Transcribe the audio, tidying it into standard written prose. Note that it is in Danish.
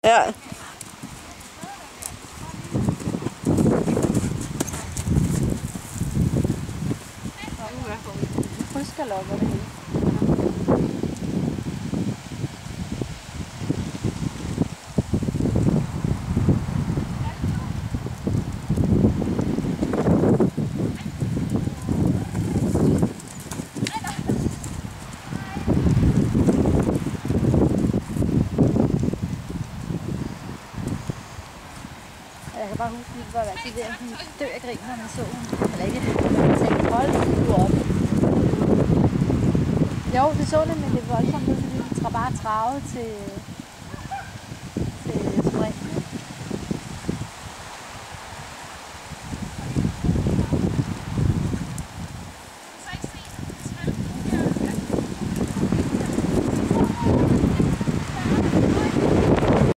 Ja. Fryskalopper det hele. Jeg kan bare huske, at vi var altid ved at dø af grin, når man så hun. Eller ikke, man tænkte, hold nu op. Jo, det så det, men det var voldsomt, fordi vi bare travede til